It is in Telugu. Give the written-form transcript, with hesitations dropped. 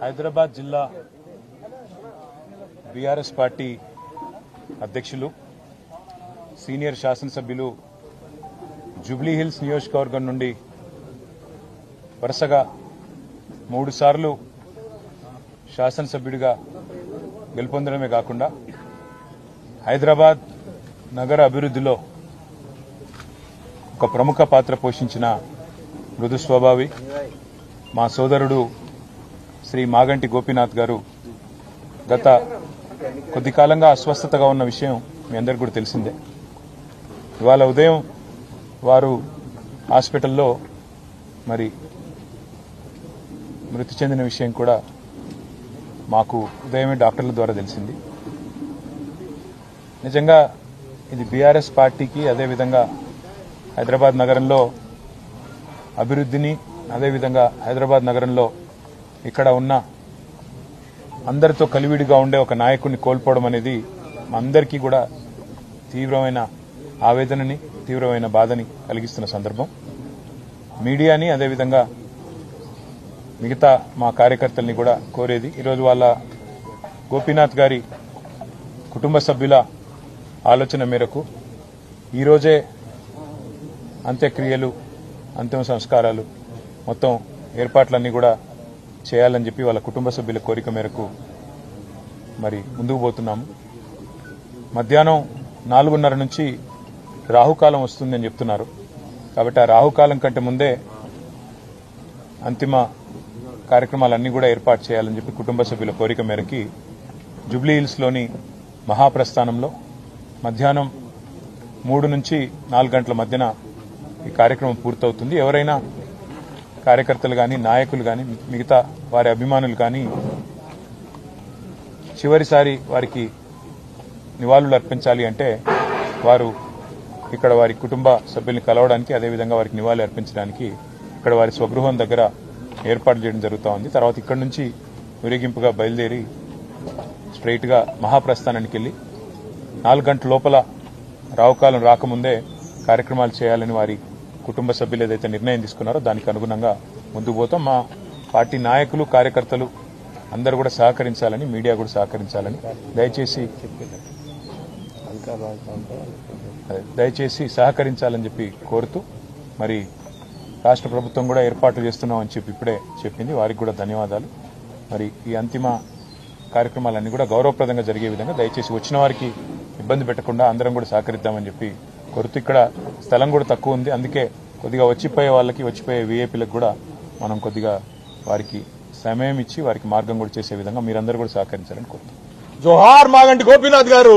హైదరాబాద్ జిల్లా బీఆర్ఎస్ పార్టీ అధ్యక్షులు సీనియర్ శాసనసభ్యులు జూబ్లీహిల్స్ నియోజకవర్గం నుండి వరుసగా 3 సార్లు శాసనసభ్యుడిగా గెలుపొందడమే కాకుండా హైదరాబాద్ నగర అభివృద్ధిలో ఒక ప్రముఖ పాత్ర పోషించిన మృదు స్వభావి మా సోదరుడు శ్రీ మాగంటి గోపీనాథ్ గారు గత కొద్ది కాలంగా అస్వస్థతగా ఉన్న విషయం మీ అందరికీ కూడా తెలిసిందే. ఇవాళ ఉదయం వారు హాస్పిటల్లో మరి మృతి చెందిన విషయం కూడా మాకు ఉదయమే డాక్టర్ల ద్వారా తెలిసింది. నిజంగా ఇది బీఆర్ఎస్ పార్టీకి అదేవిధంగా హైదరాబాద్ నగరంలో అభివృద్ధిని అదేవిధంగా హైదరాబాద్ నగరంలో ఇక్కడ ఉన్న అందరితో కలివిడిగా ఉండే ఒక నాయకుడిని కోల్పోవడం అనేది మా అందరికీ కూడా తీవ్రమైన ఆవేదనని తీవ్రమైన బాధని కలిగిస్తున్న సందర్భం. మీడియాని అదేవిధంగా మిగతా మా కార్యకర్తల్ని కూడా కోరేది ఈరోజు వాళ్ళ గోపీనాథ్ గారి కుటుంబ సభ్యుల ఆలోచన మేరకు ఈరోజే అంత్యక్రియలు అంతిమ సంస్కారాలు మొత్తం ఏర్పాట్లన్నీ కూడా చేయాలని చెప్పి వాళ్ళ కుటుంబ సభ్యుల కోరిక మేరకు మరి ముందుకు పోతున్నాము. మధ్యాహ్నం 4:30 నుంచి రాహుకాలం వస్తుందని చెప్తున్నారు. కాబట్టి ఆ రాహుకాలం కంటే ముందే అంతిమ కార్యక్రమాలన్నీ కూడా ఏర్పాటు చేయాలని చెప్పి కుటుంబ సభ్యుల కోరిక మేరకి జూబ్లీహిల్స్లోని మహాప్రస్థానంలో మధ్యాహ్నం 3 నుంచి 4 గంటల మధ్యన ఈ కార్యక్రమం పూర్తవుతుంది. ఎవరైనా కార్యకర్తలు కానీ నాయకులు కానీ మిగతా వారి అభిమానులు కానీ చివరిసారి వారికి నివాళులు అర్పించాలి అంటే వారు ఇక్కడ వారి కుటుంబ సభ్యుల్ని కలవడానికి అదేవిధంగా వారికి నివాళులు అర్పించడానికి ఇక్కడ వారి స్వగృహం దగ్గర ఏర్పాటు చేయడం జరుగుతూ ఉంది. తర్వాత ఇక్కడ నుంచి ఊరేగింపుగా బయలుదేరి స్ట్రైట్గా మహాప్రస్థానానికి వెళ్లి 4 గంటల లోపల రావుకాలం రాకముందే కార్యక్రమాలు చేయాలని వారి కుటుంబ సభ్యులు ఏదైతే నిర్ణయం తీసుకున్నారో దానికి అనుగుణంగా ముందుకు పోతాం. మా పార్టీ నాయకులు కార్యకర్తలు అందరూ కూడా సహకరించాలని మీడియా కూడా సహకరించాలని దయచేసి సహకరించాలని చెప్పి కోరుతూ మరి రాష్ట్ర ప్రభుత్వం కూడా ఏర్పాట్లు చేస్తున్నామని చెప్పి ఇప్పుడే చెప్పింది. వారికి కూడా ధన్యవాదాలు. మరి ఈ అంతిమ కార్యక్రమాలన్నీ కూడా గౌరవప్రదంగా జరిగే విధంగా దయచేసి వచ్చిన వారికి ఇబ్బంది పెట్టకుండా అందరం కూడా సహకరిద్దామని చెప్పి కోరుతూ ఇక్కడ స్థలం కూడా తక్కువ ఉంది. అందుకే కొద్దిగా వచ్చిపోయే వాళ్ళకి వచ్చిపోయే వీఐపీలకు కూడా మనం కొద్దిగా వారికి సమయం ఇచ్చి వారికి మార్గం కూడా చేసే విధంగా మీరందరూ కూడా సహకరించాలని కోరుతున్నాం. జోహార్ మాగంటి గోపీనాథ్ గారు.